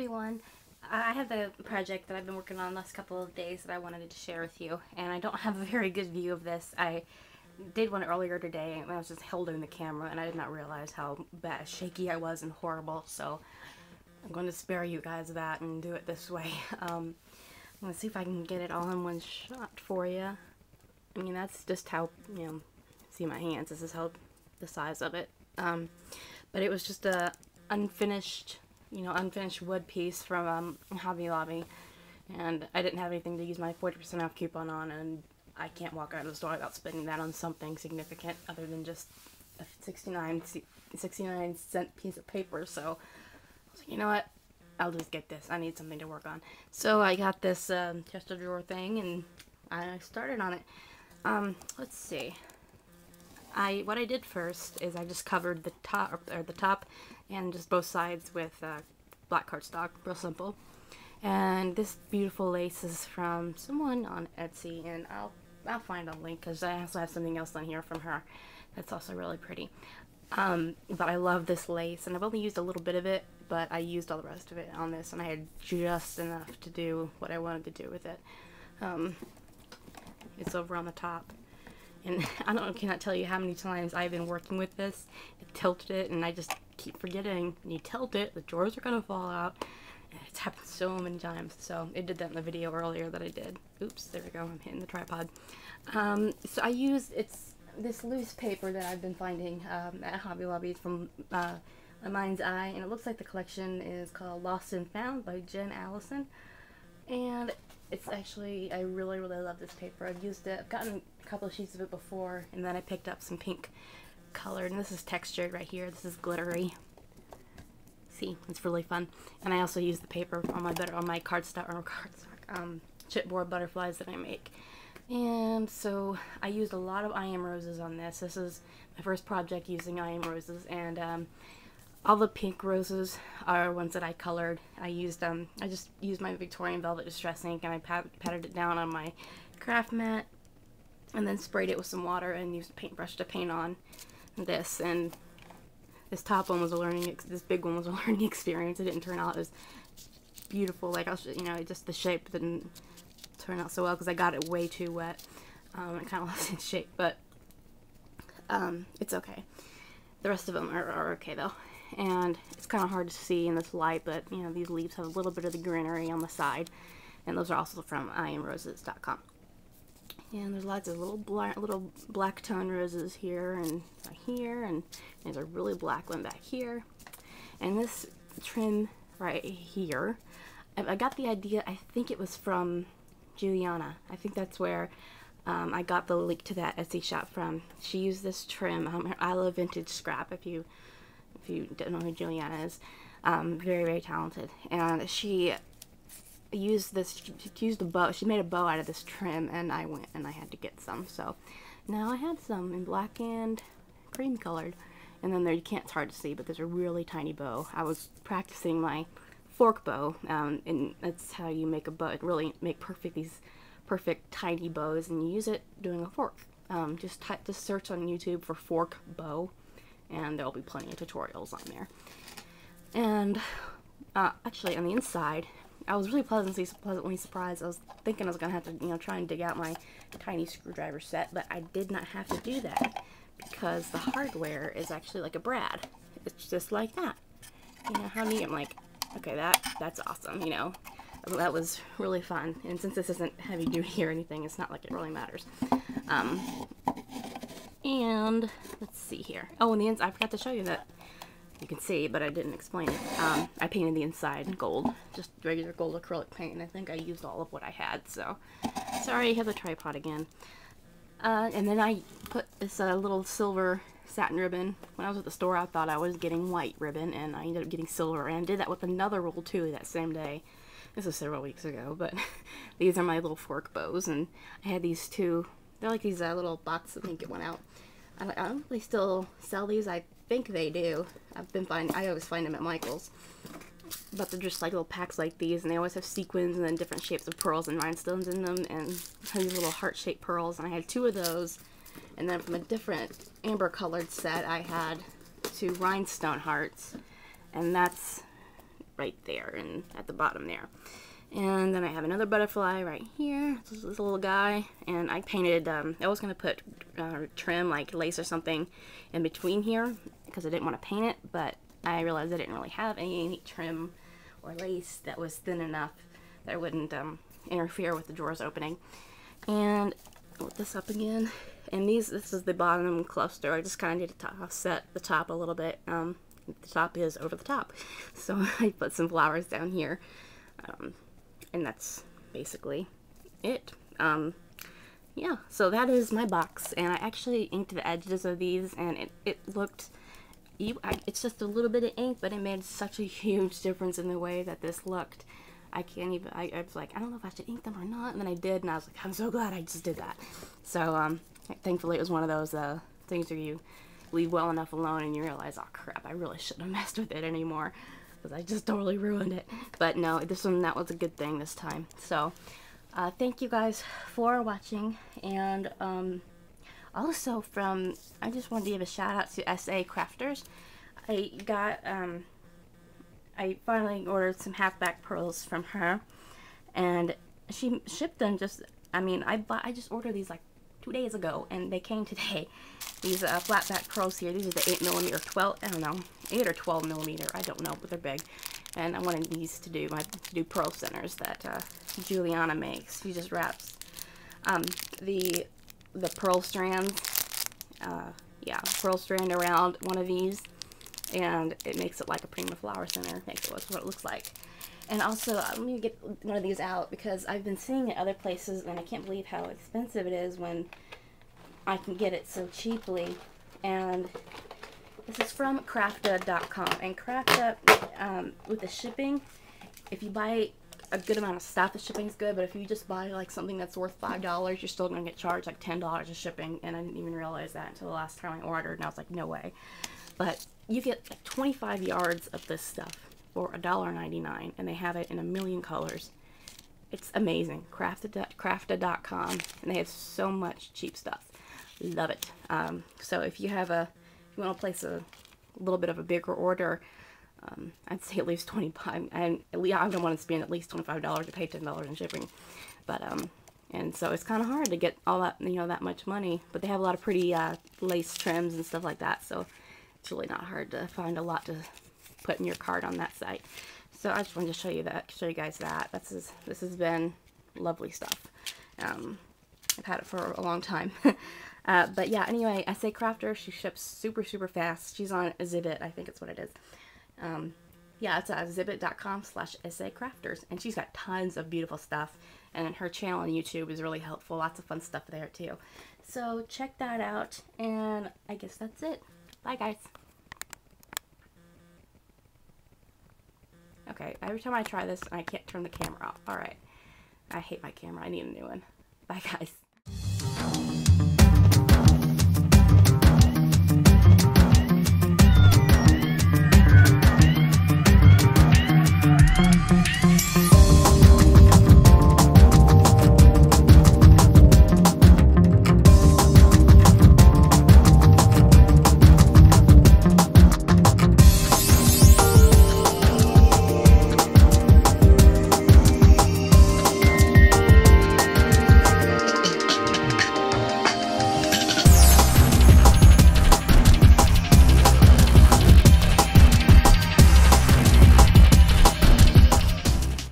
everyone. I have a project that I've been working on the last couple of days that I wanted to share with you, and I don't have a very good view of this. I did one earlier today, and I was just holding the camera, and I did not realize how bad, shaky I was and horrible, so I'm going to spare you guys that and do it this way. I'm going to see if I can get it all in one shot for you. I mean, that's just how, see my hands, this is how, the size of it. But it was just a unfinished wood piece from Hobby Lobby, and I didn't have anything to use my 40% off coupon on, and I can't walk out of the store without spending that on something significant other than just a 69-cent piece of paper. So I was like, you know what, I'll just get this. I need something to work on. So I got this chest of drawer thing, and I started on it. Let's see. What I did first is I just covered the top and just both sides with black cardstock, real simple. And this beautiful lace is from someone on Etsy, and I'll find a link because I also have something else on here from her that's also really pretty. But I love this lace, and I've only used a little bit of it, but I used all the rest of it on this, and I had just enough to do what I wanted to do with it. It's over on the top. And I cannot tell you how many times I've been working with this. I tilted it, and I just keep forgetting. When you tilt it, the drawers are going to fall out. And it's happened so many times. So it did that in the video earlier that I did. Oops, there we go. I'm hitting the tripod. So I used, it's this loose paper that I've been finding at Hobby Lobby from My Mind's Eye. And it looks like the collection is called Lost and Found by Jen Allison. And it's actually, I really, really love this paper. I've used it, I've gotten a couple of sheets of it before, and then I picked up some pink colored, and this is textured right here. This is glittery. See, it's really fun. And I also use the paper on my chipboard butterflies that I make. And so I used a lot of I Am Roses on this. This is my first project using I Am Roses, and all the pink roses are ones that I colored. I just used my Victorian Velvet Distress ink, and I patted it down on my craft mat, and then sprayed it with some water and used a paintbrush to paint on this. And this top one was this big one was a learning experience. It didn't turn out as beautiful. Like just the shape didn't turn out so well because I got it way too wet. It kind of lost its shape, but it's okay. The rest of them are okay though. And it's kind of hard to see in this light, but these leaves have a little bit of the greenery on the side, and those are also from IamRoses.com. And there's lots of little black tone roses here and right here, and there's a really black one back here. And this trim right here, I got the idea, I think it was from Juliana. I think that's where I got the link to that Etsy shop from. She used this trim, I Love Vintage Scrap, if you don't know who Juliana is. Very, very talented. And she used this, she used a bow, she made a bow out of this trim, and I went and I had to get some. So now I had some in black and cream colored. And then there, it's hard to see, but there's a really tiny bow. I was practicing my fork bow, and that's how you make a bow. Really make these perfect tiny bows, and you use it doing a fork. Just search on YouTube for fork bow, and there'll be plenty of tutorials on there. And actually on the inside, I was really pleasantly surprised. I was thinking I was gonna have to try and dig out my tiny screwdriver set, but I did not have to do that because the hardware is actually like a brad. It's just like that. How neat. I'm like, okay, that's awesome. That was really fun. And since this isn't heavy duty or anything, it's not like it really matters. And let's see here. Oh, and the inside, I forgot to show you that. You can see, but I didn't explain it. I painted the inside gold, just regular gold acrylic paint, and I think I used all of what I had, so sorry I have the tripod again. And then I put this little silver satin ribbon. When I was at the store, I thought I was getting white ribbon, and I ended up getting silver, and I did that with another roll too that same day. This was several weeks ago, but these are my little fork bows, and I had these two. They're like these little boxes. Let me get one out. I don't know if they still sell these. I think they do. I always find them at Michael's. But they're just like little packs like these, and they always have sequins and then different shapes of pearls and rhinestones in them, and these little heart-shaped pearls. And I had two of those, and then from a different amber-colored set, I had two rhinestone hearts, and that's right there and at the bottom there. And then I have another butterfly right here. This little guy, and I painted, I was going to put trim, like lace or something, in between here because I didn't want to paint it, but I realized I didn't really have any trim or lace that was thin enough that it wouldn't interfere with the drawers opening. And lift this up again, and this is the bottom cluster. I just kind of need to offset the top a little bit. The top is over the top, so I put some flowers down here. And that's basically it. Yeah, so that is my box, and I actually inked the edges of these, and it looked, it's just a little bit of ink, but it made such a huge difference in the way that this looked. I can't even, I was like, I don't know if I should ink them or not, and then I did, and I was like, I'm so glad I just did that. So, thankfully it was one of those things where you leave well enough alone and you realize, oh crap, I really shouldn't have messed with it anymore, because I just totally ruined it. But no, that was a good thing this time. So thank you guys for watching, and also I just wanted to give a shout out to SA Crafters. I finally ordered some halfback pearls from her, and she shipped them I just ordered these like 2 days ago, and they came today. These flat back pearls here, these are the 8mm, 12, I don't know, 8 or 12mm, I don't know, but they're big. And I wanted these to do pearl centers that Juliana makes. She just wraps the pearl strands, pearl strand around one of these, and it makes it like a prima flower center. Makes it what it looks like. And also, let me get one of these out, because I've been seeing it other places, and I can't believe how expensive it is when I can get it so cheaply. And this is from crafta.com, and Crafta, with the shipping, if you buy a good amount of stuff, the shipping's good, but if you just buy like something that's worth $5, you're still going to get charged like $10 of shipping, and I didn't even realize that until the last time I ordered, and I was like, no way. But you get like 25 yards of this stuff for $1.99, and they have it in a million colors. It's amazing. Crafta.com, and they have so much cheap stuff. Love it. So if you want to place a little bit of a bigger order, I'd say at least 25. I don't want to spend at least $25 to pay $10 in shipping, but and so it's kind of hard to get all that, that much money. But they have a lot of pretty lace trims and stuff like that, so it's really not hard to find a lot to put in your cart on that site. So I just wanted to show you guys that. This has been lovely stuff. I've had it for a long time. But yeah, anyway, SA Crafter, she ships super, super fast. She's on Zibbit, I think it's what it is. Yeah, it's zibbit.com/SACrafters, and she's got tons of beautiful stuff, and her channel on YouTube is really helpful. Lots of fun stuff there too. So check that out, and I guess that's it. Bye, guys. Okay, every time I try this, I can't turn the camera off. Alright. I hate my camera. I need a new one. Bye, guys.